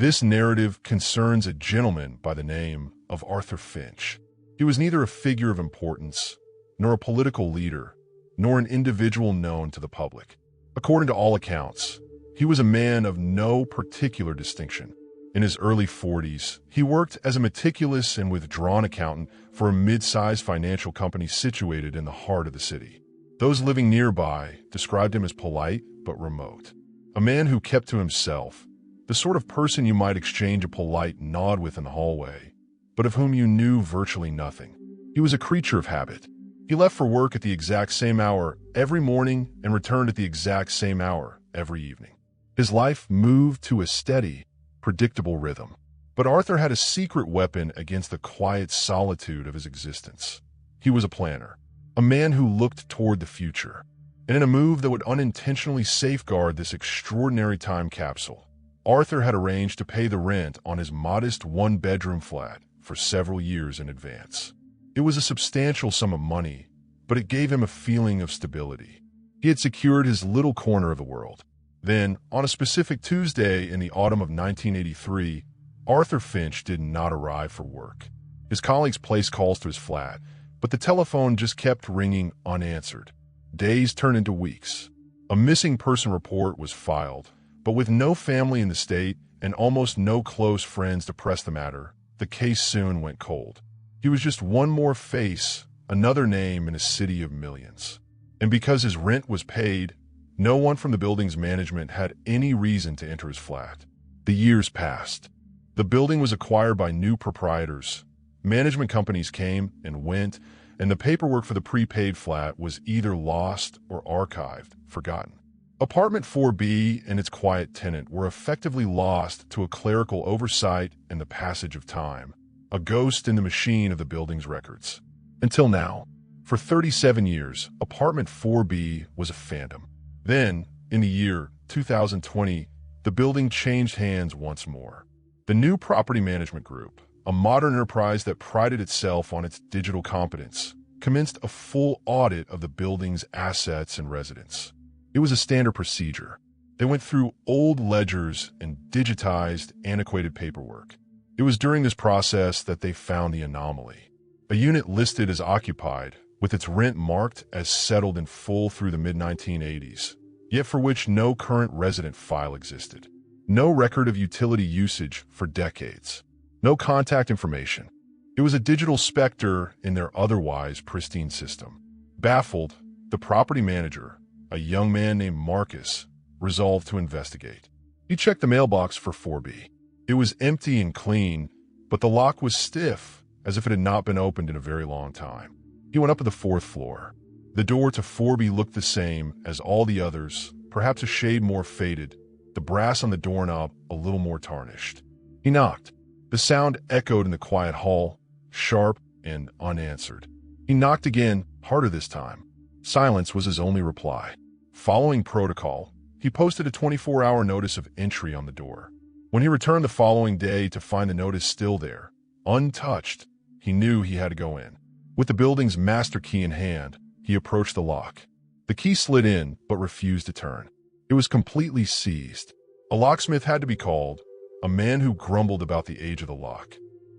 This narrative concerns a gentleman by the name of Arthur Finch. He was neither a figure of importance, nor a political leader, nor an individual known to the public. According to all accounts, he was a man of no particular distinction. In his early 40s, he worked as a meticulous and withdrawn accountant for a mid-sized financial company situated in the heart of the city. Those living nearby described him as polite but remote. A man who kept to himself, the sort of person you might exchange a polite nod with in the hallway, but of whom you knew virtually nothing. He was a creature of habit. He left for work at the exact same hour every morning and returned at the exact same hour every evening. His life moved to a steady, predictable rhythm. But Arthur had a secret weapon against the quiet solitude of his existence. He was a planner, a man who looked toward the future, and in a move that would unintentionally safeguard this extraordinary time capsule, Arthur had arranged to pay the rent on his modest one-bedroom flat for several years in advance. It was a substantial sum of money, but it gave him a feeling of stability. He had secured his little corner of the world. Then, on a specific Tuesday in the autumn of 1983, Arthur Finch did not arrive for work. His colleagues placed calls to his flat, but the telephone just kept ringing unanswered. Days turned into weeks. A missing person report was filed, but with no family in the state and almost no close friends to press the matter, the case soon went cold. He was just one more face, another name in a city of millions. And because his rent was paid, no one from the building's management had any reason to enter his flat. The years passed. The building was acquired by new proprietors. Management companies came and went, and the paperwork for the prepaid flat was either lost or archived, forgotten. Apartment 4B and its quiet tenant were effectively lost to a clerical oversight and the passage of time, a ghost in the machine of the building's records. Until now, for 37 years, Apartment 4B was a phantom. Then, in the year 2020, the building changed hands once more. The new property management group, a modern enterprise that prided itself on its digital competence, commenced a full audit of the building's assets and residents. It was a standard procedure. They went through old ledgers and digitized antiquated paperwork. It was during this process that they found the anomaly. A unit listed as occupied, with its rent marked as settled in full through the mid-1980s, yet for which no current resident file existed. No record of utility usage for decades. No contact information. It was a digital specter in their otherwise pristine system. Baffled, the property manager, a young man named Marcus, resolved to investigate. He checked the mailbox for 4B. It was empty and clean, but the lock was stiff, as if it had not been opened in a very long time. He went up to the 4th floor. The door to 4B looked the same as all the others, perhaps a shade more faded, the brass on the doorknob a little more tarnished. He knocked. The sound echoed in the quiet hall, sharp and unanswered. He knocked again, harder this time. Silence was his only reply. Following protocol, he posted a 24-hour notice of entry on the door. When he returned the following day to find the notice still there, untouched, he knew he had to go in. With the building's master key in hand, he approached the lock. The key slid in, but refused to turn. It was completely seized. A locksmith had to be called, a man who grumbled about the age of the lock.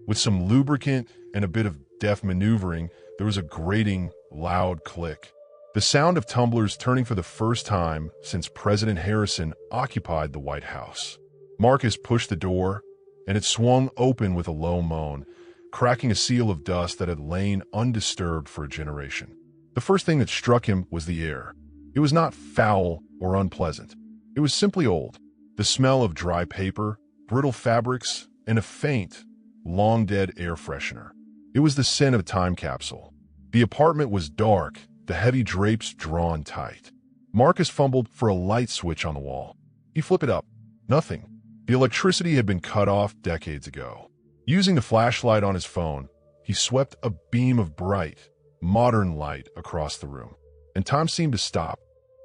With some lubricant and a bit of deft maneuvering, there was a grating, loud click. The sound of tumblers turning for the first time since President Harrison occupied the White House. Marcus pushed the door, and it swung open with a low moan, cracking a seal of dust that had lain undisturbed for a generation. The first thing that struck him was the air. It was not foul or unpleasant. It was simply old. The smell of dry paper, brittle fabrics, and a faint, long-dead air freshener. It was the scent of a time capsule. The apartment was dark, the heavy drapes drawn tight. Marcus fumbled for a light switch on the wall. He flipped it up. Nothing. The electricity had been cut off decades ago. Using the flashlight on his phone, he swept a beam of bright, modern light across the room, and time seemed to stop.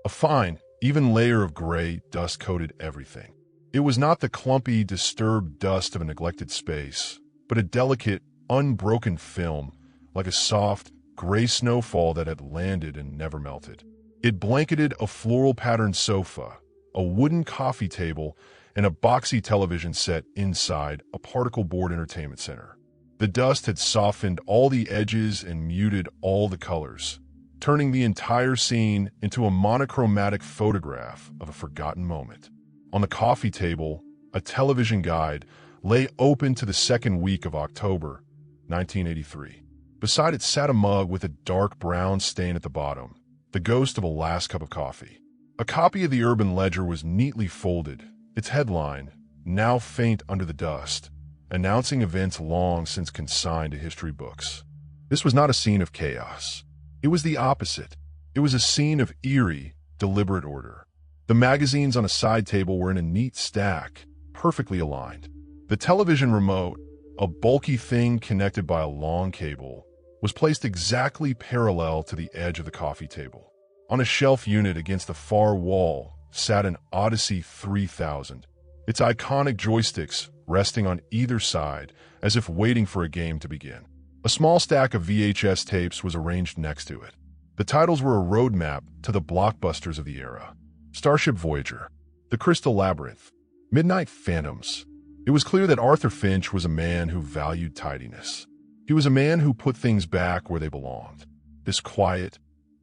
A fine, even layer of gray dust coated everything. It was not the clumpy, disturbed dust of a neglected space, but a delicate, unbroken film, like a soft, gray snowfall that had landed and never melted. It blanketed a floral-patterned sofa, a wooden coffee table, and a boxy television set inside a particle board entertainment center. The dust had softened all the edges and muted all the colors, turning the entire scene into a monochromatic photograph of a forgotten moment. On the coffee table, a television guide lay open to the second week of October, 1983. Beside it sat a mug with a dark brown stain at the bottom, the ghost of a last cup of coffee. A copy of the Urban Ledger was neatly folded, its headline, now faint under the dust, announcing events long since consigned to history books. This was not a scene of chaos. It was the opposite. It was a scene of eerie, deliberate order. The magazines on a side table were in a neat stack, perfectly aligned. The television remote, a bulky thing connected by a long cable, was placed exactly parallel to the edge of the coffee table. On a shelf unit against the far wall sat an Odyssey 3000, its iconic joysticks resting on either side as if waiting for a game to begin. A small stack of VHS tapes was arranged next to it. The titles were a roadmap to the blockbusters of the era: Starship Voyager, The Crystal Labyrinth, Midnight Phantoms. It was clear that Arthur Finch was a man who valued tidiness. He was a man who put things back where they belonged. This quiet,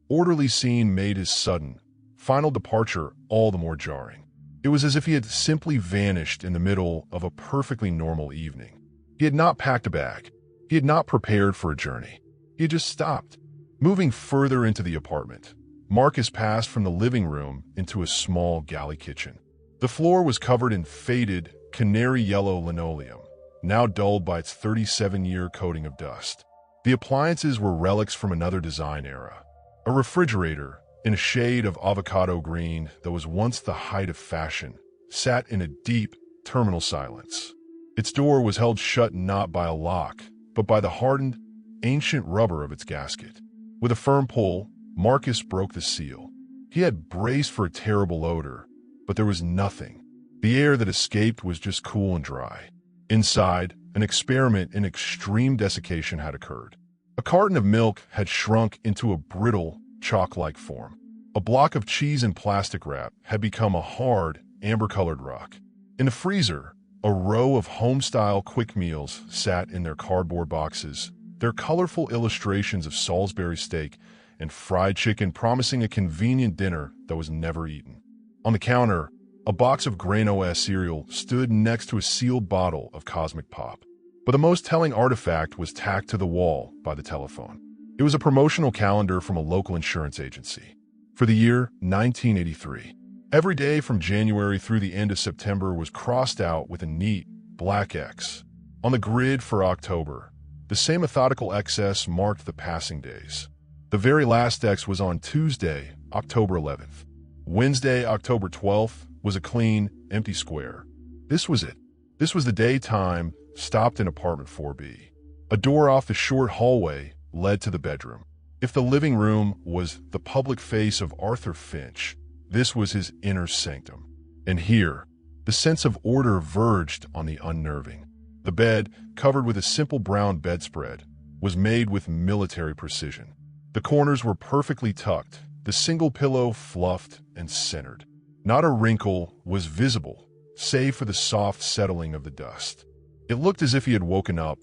orderly scene made his sudden, final departure all the more jarring. It was as if he had simply vanished in the middle of a perfectly normal evening. He had not packed a bag. He had not prepared for a journey. He had just stopped. Moving further into the apartment, Marcus passed from the living room into a small galley kitchen. The floor was covered in faded, canary yellow linoleum, now dulled by its 37-year coating of dust. The appliances were relics from another design era. A refrigerator, in a shade of avocado green that was once the height of fashion, sat in a deep, terminal silence. Its door was held shut not by a lock, but by the hardened, ancient rubber of its gasket. With a firm pull, Marcus broke the seal. He had braced for a terrible odor, but there was nothing. The air that escaped was just cool and dry. Inside, an experiment in extreme desiccation had occurred. A carton of milk had shrunk into a brittle, chalk-like form. A block of cheese in plastic wrap had become a hard, amber-colored rock. In the freezer, a row of home-style quick meals sat in their cardboard boxes, their colorful illustrations of Salisbury steak and fried chicken promising a convenient dinner that was never eaten. On the counter, a box of Grain OS cereal stood next to a sealed bottle of Cosmic Pop. But the most telling artifact was tacked to the wall by the telephone. It was a promotional calendar from a local insurance agency. For the year 1983, every day from January through the end of September was crossed out with a neat, black X. On the grid for October, the same methodical excess marked the passing days. The very last X was on Tuesday, October 11th. Wednesday, October 12th, was a clean, empty square. This was it. This was the day time stopped in apartment 4B. A door off the short hallway led to the bedroom. If the living room was the public face of Arthur Finch, this was his inner sanctum. And here, the sense of order verged on the unnerving. The bed, covered with a simple brown bedspread, was made with military precision. The corners were perfectly tucked, the single pillow fluffed and centered. Not a wrinkle was visible, save for the soft settling of the dust. It looked as if he had woken up,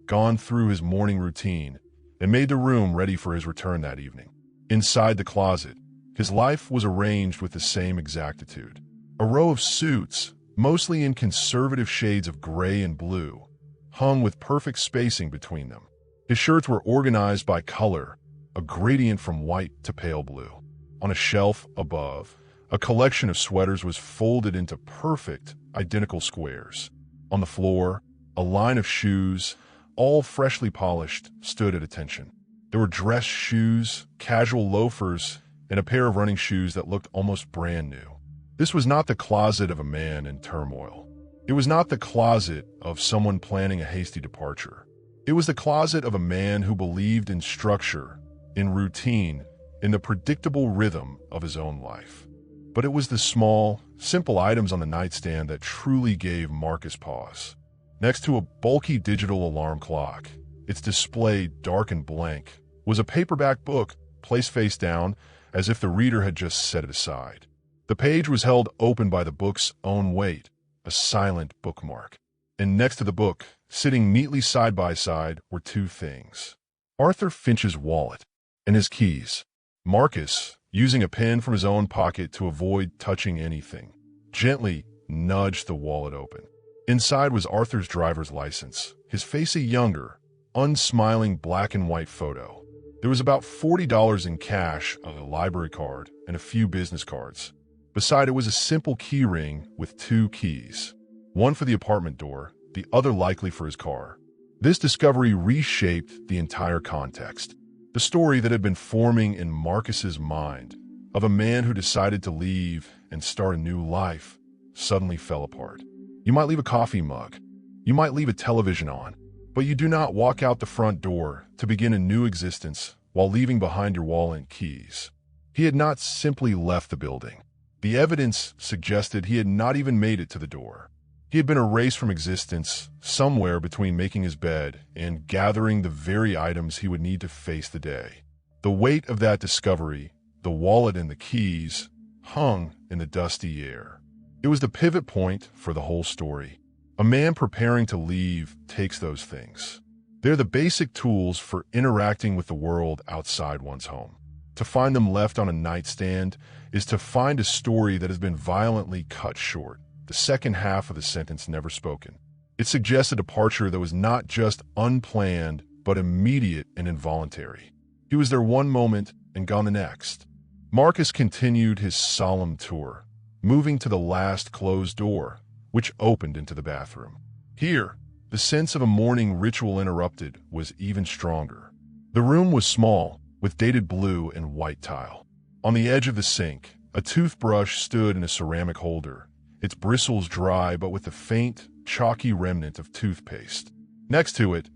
gone through his morning routine, and made the room ready for his return that evening. Inside the closet, his life was arranged with the same exactitude. A row of suits, mostly in conservative shades of gray and blue, hung with perfect spacing between them. His shirts were organized by color, a gradient from white to pale blue. On a shelf above, a collection of sweaters was folded into perfect, identical squares. On the floor, a line of shoes, all freshly polished, stood at attention. There were dress shoes, casual loafers, and a pair of running shoes that looked almost brand new. This was not the closet of a man in turmoil. It was not the closet of someone planning a hasty departure. It was the closet of a man who believed in structure, in routine, in the predictable rhythm of his own life. But it was the small, simple items on the nightstand that truly gave Marcus pause. Next to a bulky digital alarm clock, its display dark and blank, was a paperback book placed face down as if the reader had just set it aside. The page was held open by the book's own weight, a silent bookmark. And next to the book, sitting neatly side by side, were two things: Arthur Finch's wallet and his keys. Marcus, using a pen from his own pocket to avoid touching anything, gently nudged the wallet open. Inside was Arthur's driver's license, his face a younger, unsmiling black and white photo. There was about $40 in cash, a library card, and a few business cards. Beside it was a simple key ring with two keys, one for the apartment door, the other likely for his car. This discovery reshaped the entire context. The story that had been forming in Marcus's mind of a man who decided to leave and start a new life suddenly fell apart. You might leave a coffee mug, you might leave a television on, but you do not walk out the front door to begin a new existence while leaving behind your wallet and keys. He had not simply left the building. The evidence suggested he had not even made it to the door. He had been erased from existence somewhere between making his bed and gathering the very items he would need to face the day. The weight of that discovery, the wallet and the keys, hung in the dusty air. It was the pivot point for the whole story. A man preparing to leave takes those things. They're the basic tools for interacting with the world outside one's home. To find them left on a nightstand is to find a story that has been violently cut short, the second half of the sentence never spoken. It suggests a departure that was not just unplanned, but immediate and involuntary. He was there one moment and gone the next. Marcus continued his solemn tour, moving to the last closed door, which opened into the bathroom. Here, the sense of a morning ritual interrupted was even stronger. The room was small, with dated blue and white tile. On the edge of the sink, a toothbrush stood in a ceramic holder, its bristles dry but with a faint, chalky remnant of toothpaste. Next to it,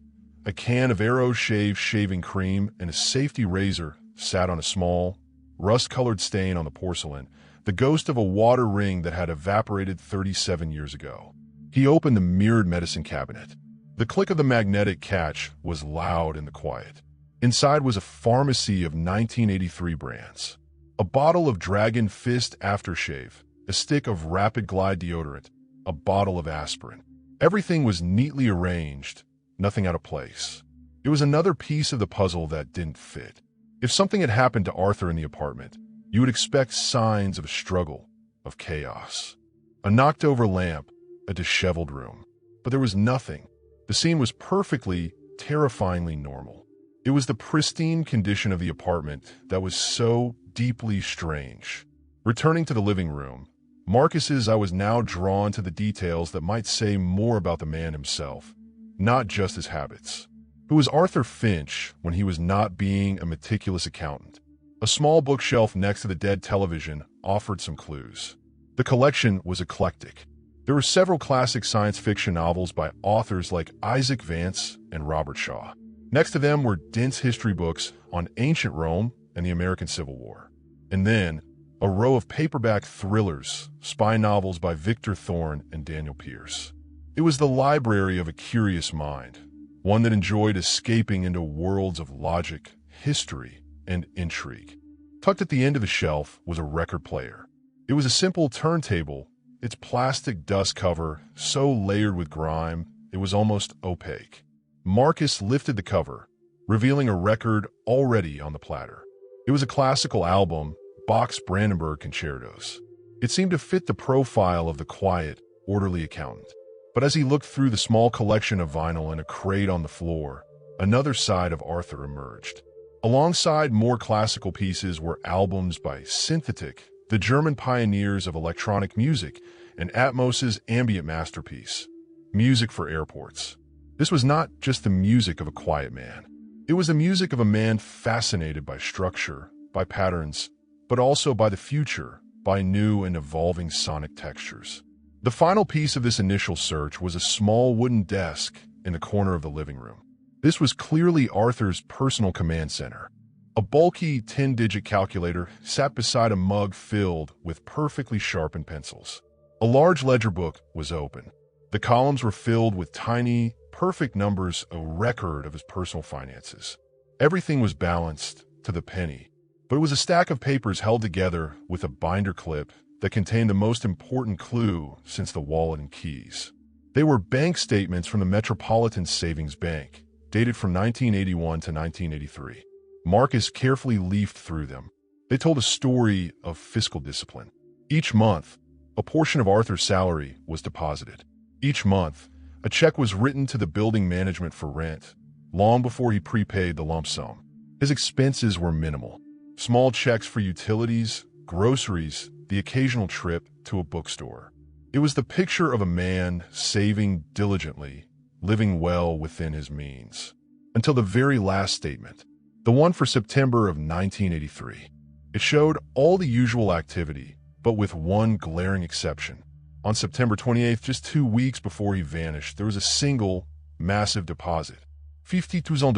a can of Arrow Shave shaving cream and a safety razor sat on a small, rust-colored stain on the porcelain, the ghost of a water ring that had evaporated 37 years ago. He opened the mirrored medicine cabinet. The click of the magnetic catch was loud in the quiet. Inside was a pharmacy of 1983 brands. A bottle of Dragon Fist aftershave, a stick of Rapid Glide deodorant, a bottle of aspirin. Everything was neatly arranged, nothing out of place. It was another piece of the puzzle that didn't fit. If something had happened to Arthur in the apartment, you would expect signs of a struggle, of chaos. A knocked-over lamp, a disheveled room. But there was nothing. The scene was perfectly, terrifyingly normal. It was the pristine condition of the apartment that was so deeply strange. Returning to the living room, Marcus's I was now drawn to the details that might say more about the man himself, not just his habits. Who was Arthur Finch when he was not being a meticulous accountant? A small bookshelf next to the dead television offered some clues. The collection was eclectic. There were several classic science fiction novels by authors like Isaac Vance and Robert Shaw. Next to them were dense history books on ancient Rome and the American Civil War. And then, a row of paperback thrillers, spy novels by Victor Thorne and Daniel Pierce. It was the library of a curious mind, one that enjoyed escaping into worlds of logic, history, and intrigue. Tucked at the end of the shelf was a record player. It was a simple turntable, its plastic dust cover so layered with grime it was almost opaque. Marcus lifted the cover, revealing a record already on the platter. It was a classical album, Bach's Brandenburg Concertos. It seemed to fit the profile of the quiet, orderly accountant. But as he looked through the small collection of vinyl in a crate on the floor, another side of Arthur emerged. Alongside more classical pieces were albums by Synthetic, the German pioneers of electronic music, and Atmos's ambient masterpiece, Music for Airports. This was not just the music of a quiet man. It was the music of a man fascinated by structure, by patterns, but also by the future, by new and evolving sonic textures. The final piece of this initial search was a small wooden desk in the corner of the living room. This was clearly Arthur's personal command center. A bulky 10-digit calculator sat beside a mug filled with perfectly sharpened pencils. A large ledger book was open. The columns were filled with tiny, perfect numbers, a record of his personal finances. Everything was balanced to the penny, but it was a stack of papers held together with a binder clip that contained the most important clue since the wallet and keys. They were bank statements from the Metropolitan Savings Bank, dated from 1981 to 1983. Marcus carefully leafed through them. They told a story of fiscal discipline. Each month, a portion of Arthur's salary was deposited. Each month, a check was written to the building management for rent, long before he prepaid the lump sum. His expenses were minimal. Small checks for utilities, groceries, the occasional trip to a bookstore. It was the picture of a man saving diligently, living well within his means. Until the very last statement, the one for September of 1983. It showed all the usual activity, but with one glaring exception. On September 28th, just 2 weeks before he vanished, there was a single, massive deposit. $50,000.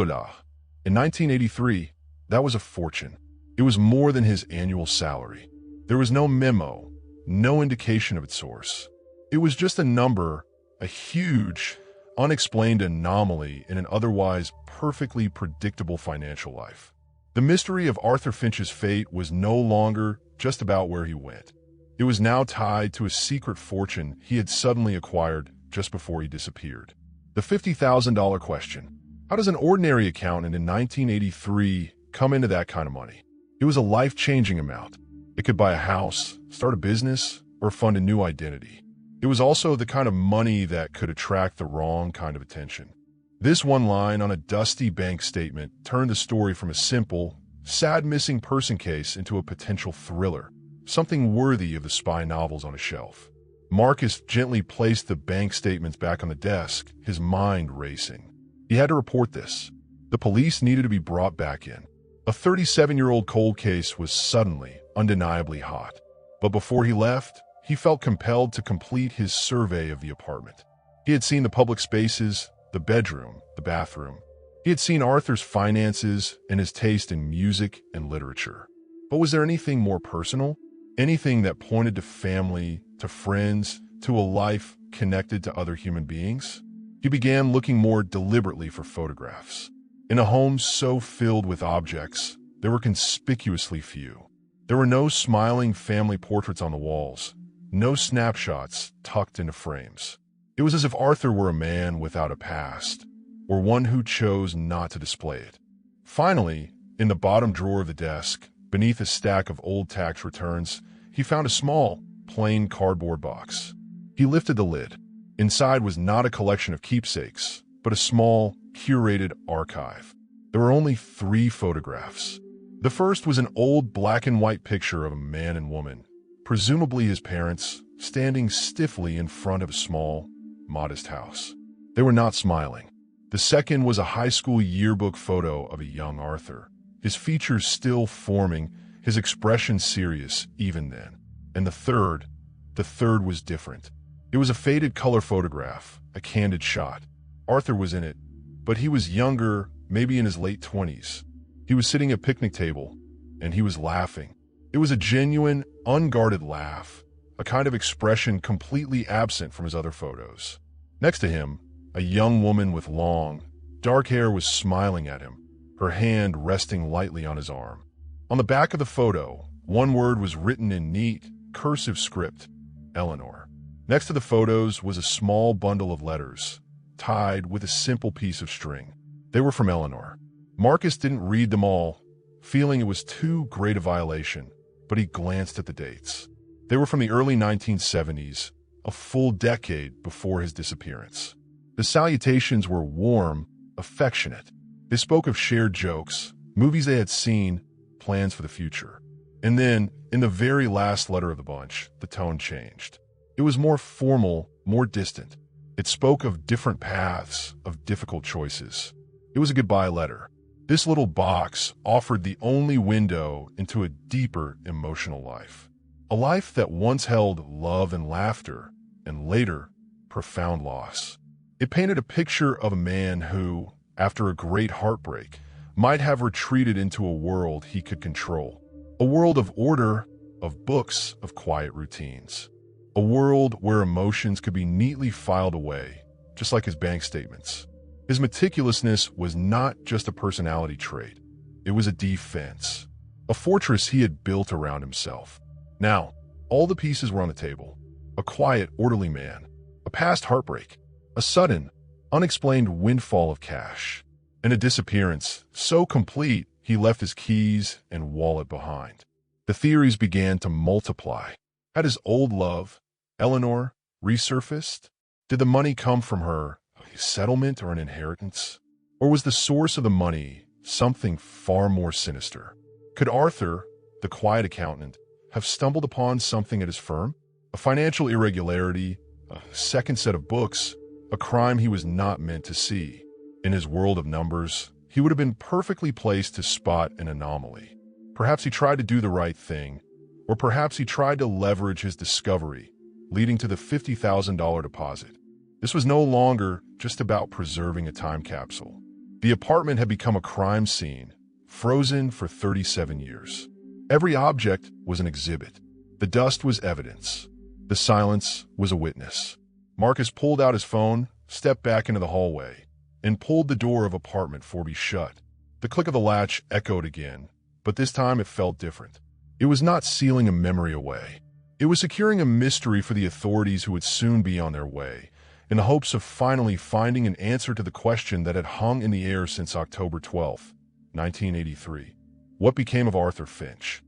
In 1983, that was a fortune. It was more than his annual salary. There was no memo, no indication of its source. It was just a number, a huge, unexplained anomaly in an otherwise perfectly predictable financial life. The mystery of Arthur Finch's fate was no longer just about where he went. It was now tied to a secret fortune he had suddenly acquired just before he disappeared. The $50,000 question. How does an ordinary accountant in 1983 come into that kind of money? It was a life-changing amount. It could buy a house, start a business, or fund a new identity. It was also the kind of money that could attract the wrong kind of attention. This one line on a dusty bank statement turned the story from a simple, sad missing person case into a potential thriller, something worthy of the spy novels on a shelf. Marcus gently placed the bank statements back on the desk, his mind racing. He had to report this. The police needed to be brought back in. A 37-year-old cold case was suddenly, undeniably hot. But before he left, he felt compelled to complete his survey of the apartment. He had seen the public spaces, the bedroom, the bathroom. He had seen Arthur's finances and his taste in music and literature. But was there anything more personal? Anything that pointed to family, to friends, to a life connected to other human beings? He began looking more deliberately for photographs. In a home so filled with objects, there were conspicuously few. There were no smiling family portraits on the walls, no snapshots tucked into frames. It was as if Arthur were a man without a past, or one who chose not to display it. Finally, in the bottom drawer of the desk, beneath a stack of old tax returns, he found a small, plain cardboard box. He lifted the lid. Inside was not a collection of keepsakes, but a small, curated archive. There were only 3 photographs. The first was an old black and white picture of a man and woman, presumably his parents, standing stiffly in front of a small, modest house. They were not smiling. The second was a high school yearbook photo of a young Arthur, his features still forming, his expression serious even then. And the third was different. It was a faded color photograph, a candid shot. Arthur was in it, but he was younger, maybe in his late 20s. He was sitting at a picnic table, and he was laughing. It was a genuine, unguarded laugh, a kind of expression completely absent from his other photos. Next to him, a young woman with long, dark hair was smiling at him, her hand resting lightly on his arm. On the back of the photo, one word was written in neat, cursive script, Eleanor. Next to the photos was a small bundle of letters, tied with a simple piece of string. They were from Eleanor. Marcus didn't read them all, feeling it was too great a violation, but he glanced at the dates. They were from the early 1970s, a full decade before his disappearance. The salutations were warm, affectionate. They spoke of shared jokes, movies they had seen, plans for the future. And then, in the very last letter of the bunch, the tone changed. It was more formal, more distant. It spoke of different paths, of difficult choices. It was a goodbye letter. This little box offered the only window into a deeper emotional life. A life that once held love and laughter, and later, profound loss. It painted a picture of a man who, after a great heartbreak, might have retreated into a world he could control. A world of order, of books, of quiet routines. A world where emotions could be neatly filed away, just like his bank statements. His meticulousness was not just a personality trait. It was a defense, a fortress he had built around himself. Now, All the pieces were on the table. A quiet, orderly man. A past heartbreak. A sudden, unexplained windfall of cash. And a disappearance so complete he left his keys and wallet behind. The theories began to multiply. Had his old love, Eleanor, resurfaced? Did the money come from her, a settlement or an inheritance? Or was the source of the money something far more sinister? Could Arthur, the quiet accountant, have stumbled upon something at his firm? A financial irregularity, a second set of books, a crime he was not meant to see. In his world of numbers, he would have been perfectly placed to spot an anomaly. Perhaps he tried to do the right thing, or perhaps he tried to leverage his discovery, leading to the $50,000 deposit. This was no longer just about preserving a time capsule. The apartment had become a crime scene, frozen for 37 years. Every object was an exhibit. The dust was evidence. The silence was a witness. Marcus pulled out his phone, stepped back into the hallway, and pulled the door of apartment 4B shut. The click of the latch echoed again, but this time it felt different. It was not sealing a memory away. It was securing a mystery for the authorities who would soon be on their way, in the hopes of finally finding an answer to the question that had hung in the air since October 12, 1983. What became of Arthur Finch?